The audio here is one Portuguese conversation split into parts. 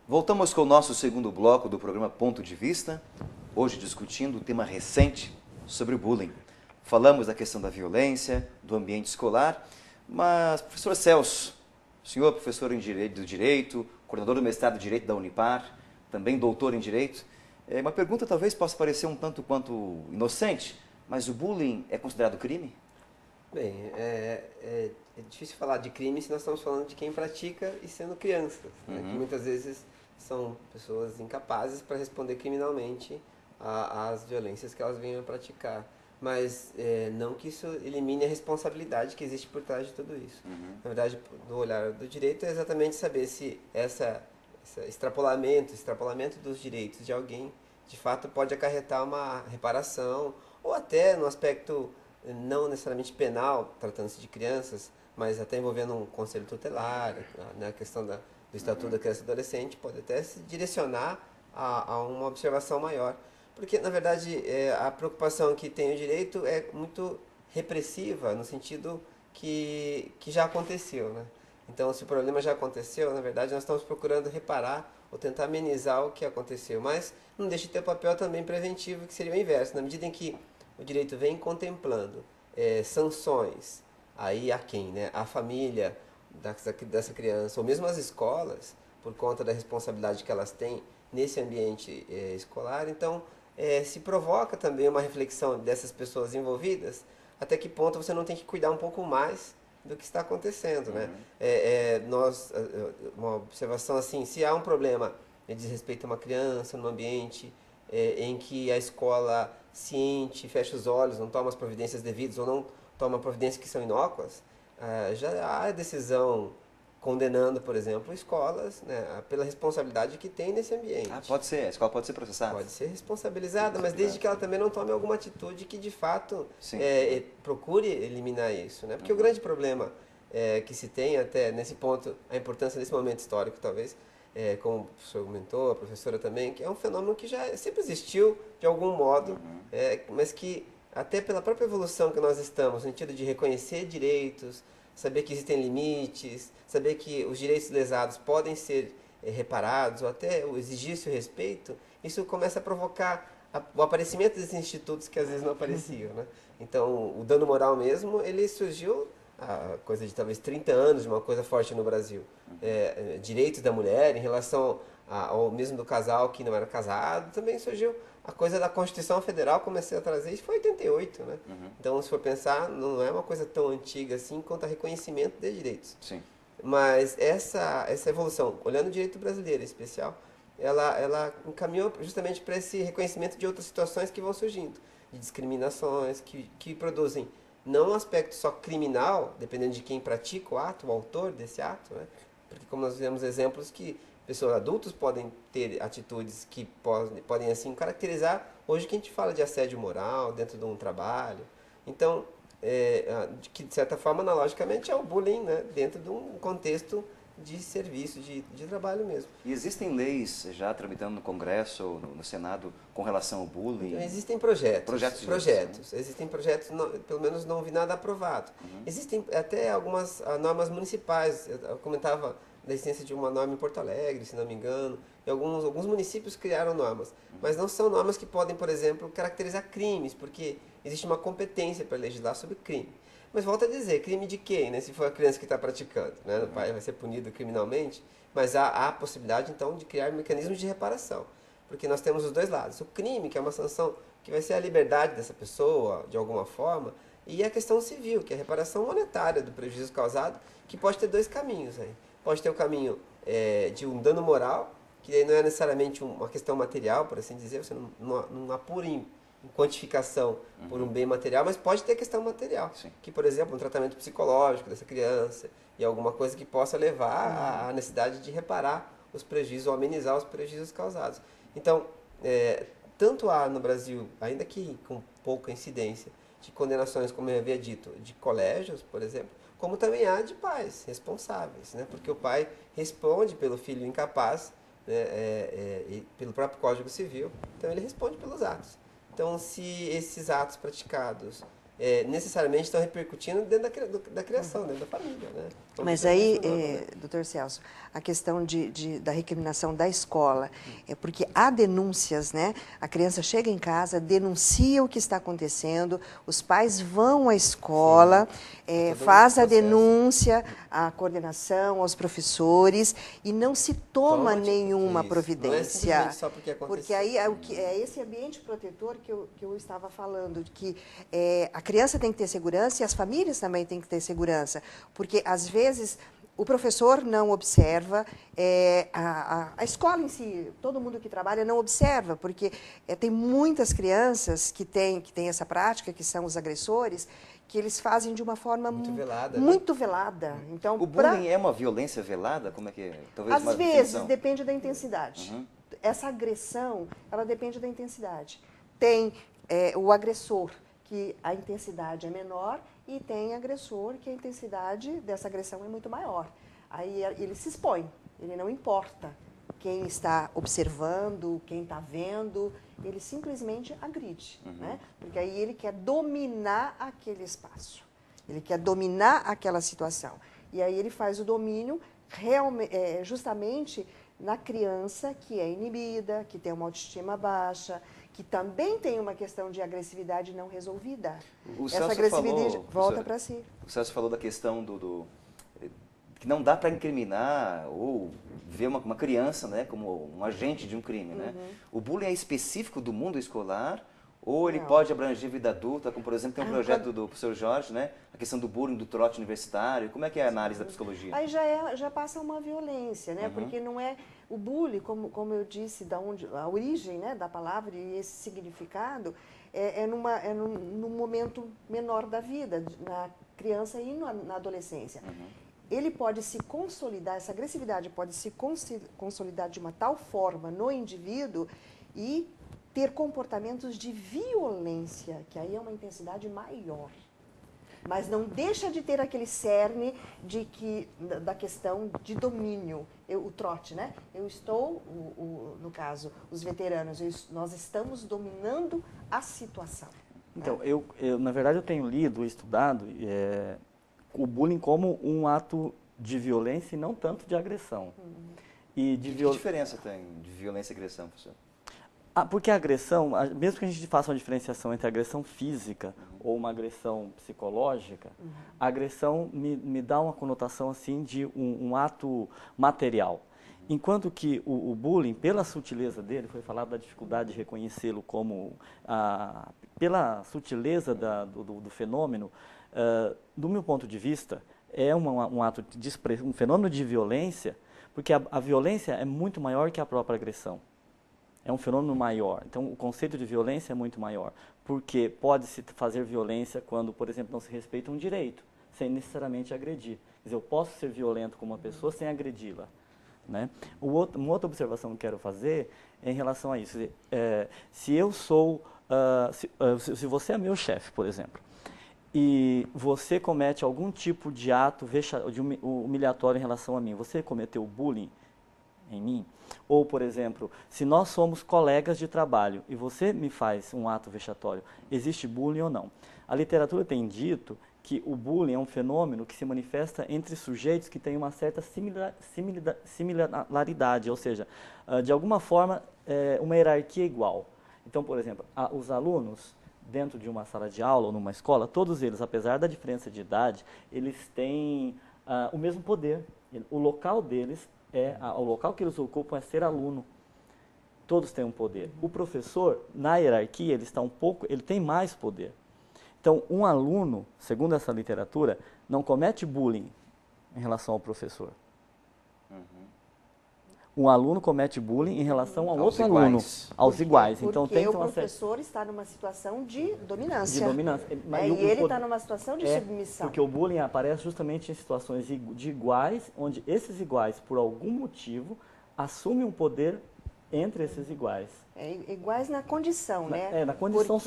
Voltamos com o nosso segundo bloco do programa Ponto de Vista, hoje discutindo o tema recente sobre o bullying. Falamos da questão da violência, do ambiente escolar, mas, professor Celso, o senhor professor em Direito, coordenador do mestrado em Direito da Unipar, também doutor em Direito, uma pergunta talvez possa parecer um tanto quanto inocente, mas o bullying é considerado crime? Bem, é difícil falar de crime se nós estamos falando de quem pratica e sendo crianças, né? Que muitas vezes são pessoas incapazes para responder criminalmente às violências que elas venham a praticar. Mas não que isso elimine a responsabilidade que existe por trás de tudo isso. Na verdade, do olhar do direito é exatamente saber se esse extrapolamento dos direitos de alguém, de fato pode acarretar uma reparação, ou até no aspecto não necessariamente penal, tratando-se de crianças, mas até envolvendo um conselho tutelar, né, a questão do Estatuto da Criança e do Adolescente, pode até se direcionar a uma observação maior. Porque, na verdade, a preocupação que tem o direito é muito repressiva, no sentido que já aconteceu, né? Então, se o problema já aconteceu, na verdade, nós estamos procurando reparar ou tentar amenizar o que aconteceu. Mas não deixa de ter o papel também preventivo, que seria o inverso. Na medida em que o direito vem contemplando sanções, aí a quem? Né? A família dessa criança, ou mesmo as escolas, por conta da responsabilidade que elas têm nesse ambiente escolar. Então, se provoca também uma reflexão dessas pessoas envolvidas, até que ponto você não tem que cuidar um pouco mais do que está acontecendo, né? Uma observação assim, se há um problema de desrespeito a uma criança no ambiente em que a escola ciente fecha os olhos, não toma as providências devidas ou não toma providências que são inócuas, já há decisão condenando, por exemplo, escolas, né, pela responsabilidade que tem nesse ambiente. Pode ser, a escola pode ser processada. Pode ser responsabilizada, mas desde que ela também não tome alguma atitude que de fato procure eliminar isso, né? Porque o grande problema que se tem até nesse ponto, a importância desse momento histórico talvez, como o professor comentou, a professora também, que é um fenômeno que já sempre existiu de algum modo, mas que até pela própria evolução que nós estamos, no sentido de reconhecer direitos, saber que existem limites, saber que os direitos lesados podem ser reparados ou até exigir seu respeito, isso começa a provocar o aparecimento desses institutos que às vezes não apareciam, né? Então, o dano moral mesmo, ele surgiu há coisa de talvez 30 anos, de uma coisa forte no Brasil. Direitos da mulher em relação ao mesmo do casal que não era casado, também surgiu a coisa da Constituição Federal, comecei a trazer, isso foi em 88, né? Então, se for pensar, não é uma coisa tão antiga assim quanto a reconhecimento de direitos. Sim. Mas essa evolução, olhando o direito brasileiro em especial, ela encaminhou justamente para esse reconhecimento de outras situações que vão surgindo, de discriminações, que produzem não um aspecto só criminal, dependendo de quem pratica o ato, o autor desse ato, né? Porque como nós vemos exemplos que pessoas adultos podem ter atitudes que podem assim caracterizar, hoje que a gente fala de assédio moral dentro de um trabalho. Então, que de certa forma, analogicamente, é o bullying, né, dentro de um contexto de serviço, de trabalho mesmo. E existem leis já tramitando no Congresso ou no Senado com relação ao bullying? Então, existem projetos. Projetos. Existem projetos, pelo menos não vi nada aprovado. Existem até algumas normas municipais. Eu comentava da existência de uma norma em Porto Alegre, se não me engano. E alguns municípios criaram normas. Mas não são normas que podem, por exemplo, caracterizar crimes, porque existe uma competência para legislar sobre crime. Mas volto a dizer, crime de quem, né? Se for a criança que está praticando, né? O pai vai ser punido criminalmente, mas há a possibilidade, então, de criar mecanismos de reparação. Porque nós temos os dois lados. O crime, que é uma sanção que vai ser a liberdade dessa pessoa, de alguma forma, e a questão civil, que é a reparação monetária do prejuízo causado, que pode ter dois caminhos aí. Pode ter o caminho de um dano moral, que aí não é necessariamente uma questão material, por assim dizer, você não apura em quantificação por um bem material, mas pode ter questão material, que, por exemplo, um tratamento psicológico dessa criança e alguma coisa que possa levar à necessidade de reparar os prejuízos ou amenizar os prejuízos causados. Então, tanto há no Brasil, ainda que com pouca incidência, de condenações, como eu havia dito, de colégios, por exemplo, como também há de pais responsáveis, né? Porque o pai responde pelo filho incapaz, né? E pelo próprio Código Civil, então ele responde pelos atos. Então, se esses atos praticados necessariamente estão repercutindo dentro da criação, dentro da família, né? Então, mas aí, doutor Celso, a questão da recriminação da escola, é porque há denúncias, né? A criança chega em casa, denuncia o que está acontecendo, os pais vão à escola, faz a denúncia à coordenação, aos professores, e não se toma nenhuma providência. Não é simplesmente só porque aconteceu. Porque aí é esse ambiente protetor que eu estava falando, que a criança tem que ter segurança e as famílias também têm que ter segurança, porque às vezes o professor não observa, a escola em si, todo mundo que trabalha não observa, porque tem muitas crianças que têm essa prática, que são os agressores, que eles fazem de uma forma muito velada. Então, o bullying é uma violência velada? Como é que é? Talvez às vezes, depende da intensidade. Essa agressão, ela depende da intensidade. Tem o agressor, que a intensidade é menor, e tem agressor que a intensidade dessa agressão é muito maior. Aí ele se expõe, ele não importa quem está observando, quem está vendo, ele simplesmente agride, né? Porque aí ele quer dominar aquele espaço, ele quer dominar aquela situação. E aí ele faz o domínio justamente na criança que é inibida, que tem uma autoestima baixa, que também tem uma questão de agressividade não resolvida. Essa agressividade volta para si. O Celso falou da questão que não dá para incriminar ou ver uma criança, né, como um agente de um crime, né? O bullying é específico do mundo escolar ou ele pode abranger vida adulta, como por exemplo tem um projeto do professor Jorge, né, a questão do bullying, do trote universitário. Como é que é a análise da psicologia? Aí já passa uma violência, né? Porque não é o bullying, como eu disse, a origem, né, da palavra e esse significado num momento menor da vida, na criança e na adolescência. Ele pode se consolidar, essa agressividade pode se consolidar de uma tal forma no indivíduo e ter comportamentos de violência, que aí é uma intensidade maior. Mas não deixa de ter aquele cerne da questão de domínio, o trote, né? Eu estou, no caso, os veteranos, nós estamos dominando a situação. Então, eu na verdade, eu tenho lido, estudado o bullying como um ato de violência e não tanto de agressão. Que diferença tem de violência e agressão, professor? Porque a agressão, mesmo que a gente faça uma diferenciação entre agressão física ou uma agressão psicológica, a agressão me dá uma conotação assim de um ato material. Enquanto que o bullying, pela sutileza dele, foi falado da dificuldade de reconhecê-lo como, pela sutileza do fenômeno, do meu ponto de vista, é um fenômeno de violência, porque a violência é muito maior que a própria agressão. É um fenômeno maior. Então, o conceito de violência é muito maior. Porque pode-se fazer violência quando, por exemplo, não se respeita um direito, sem necessariamente agredir. Quer dizer, eu posso ser violento com uma pessoa sem agredi-la. Né? Uma outra observação que eu quero fazer é em relação a isso. Se eu sou... se você é meu chefe, por exemplo, e você comete algum tipo de ato humilhatório em relação a mim, você cometeu bullying em mim? Ou, por exemplo, se nós somos colegas de trabalho e você me faz um ato vexatório, existe bullying ou não? A literatura tem dito que o bullying é um fenômeno que se manifesta entre sujeitos que têm uma certa similaridade, ou seja, de alguma forma, uma hierarquia igual. Então, por exemplo, os alunos dentro de uma sala de aula ou numa escola, todos eles, apesar da diferença de idade, eles têm o mesmo poder. O local deles o local que eles ocupam é ser aluno. Todos têm um poder. O professor, na hierarquia, ele tem mais poder. Então, um aluno, segundo essa literatura, não comete bullying em relação ao professor. Um aluno comete bullying em relação ao outro aluno, aos iguais. Porque então, tem o professor está numa situação de dominância. E ele está numa situação de submissão. Porque o bullying aparece justamente em situações de iguais, onde esses iguais, por algum motivo, assumem um poder entre esses iguais. Iguais na condição, né? Na condição,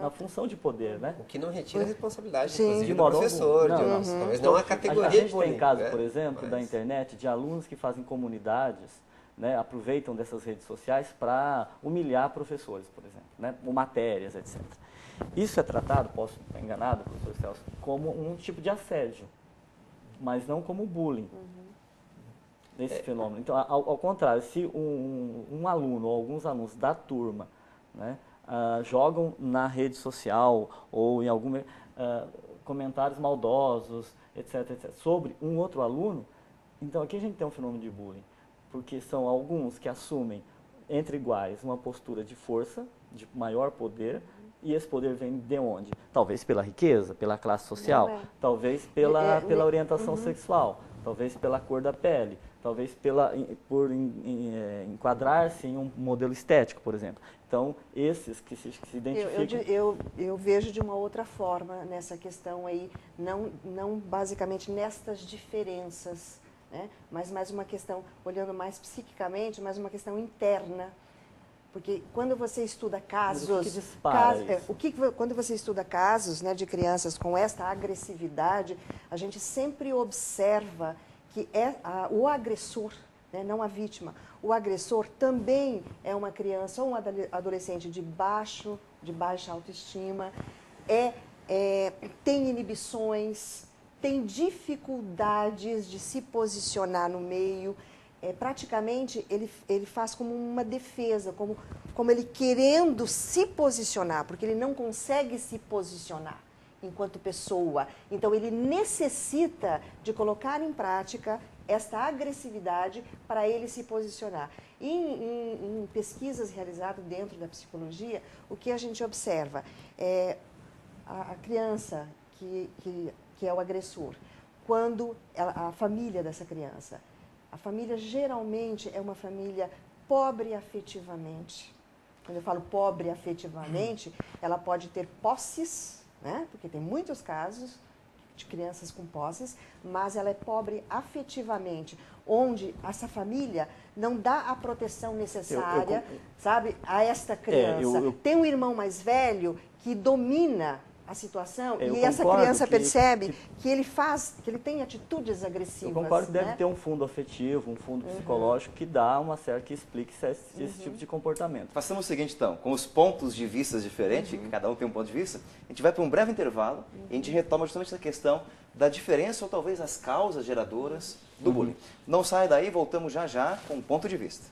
na função de poder, né? O que não retira a responsabilidade, Sim. inclusive, do professor. Talvez não a categoria de bullying. A gente tem casos, por exemplo, da internet, de alunos que fazem comunidades, né, aproveitam dessas redes sociais para humilhar professores, por exemplo, né? Ou matérias, etc. Isso é tratado, posso estar enganado, professor Celso, como um tipo de assédio, mas não como bullying. Desse fenômeno. Então, ao contrário, se um aluno ou alguns alunos da turma, né, jogam na rede social ou em algum comentários maldosos, etc., sobre um outro aluno, então aqui a gente tem um fenômeno de bullying, porque são alguns que assumem entre iguais uma postura de força, de maior poder, e esse poder vem de onde? Talvez pela riqueza, pela classe social, talvez pela orientação sexual, talvez pela cor da pele, talvez por enquadrar-se em um modelo estético, por exemplo. Então, esses que se identificam... Eu vejo de uma outra forma nessa questão aí, não basicamente nestas diferenças, né? Mas mais uma questão, olhando mais psiquicamente, mais uma questão interna. Porque quando você estuda casos... Quando você estuda casos, né, de crianças com esta agressividade, a gente sempre observa que o agressor, né, não a vítima, o agressor também é uma criança ou um adolescente de baixa autoestima, tem inibições, tem dificuldades de se posicionar no meio, praticamente ele faz como uma defesa, como ele querendo se posicionar, porque ele não consegue se posicionar enquanto pessoa. Então, ele necessita de colocar em prática esta agressividade para ele se posicionar. E em pesquisas realizadas dentro da psicologia, o que a gente observa é a criança que é o agressor, quando a família dessa criança, a família geralmente é uma família pobre afetivamente. Quando eu falo pobre afetivamente, ela pode ter posses, né? Porque tem muitos casos de crianças com posses, mas ela é pobre afetivamente, onde essa família não dá a proteção necessária, sabe, a esta criança. Tem um irmão mais velho que domina a situação e essa criança percebe que ele tem atitudes agressivas. Eu concordo que né? deve ter um fundo afetivo, um fundo psicológico que dá uma certa, que explique esse tipo de comportamento. Façamos o seguinte então, com os pontos de vista diferentes, cada um tem um ponto de vista, a gente vai para um breve intervalo e a gente retoma justamente essa questão da diferença ou talvez as causas geradoras do bullying. Não sai daí, voltamos já já com um ponto de vista.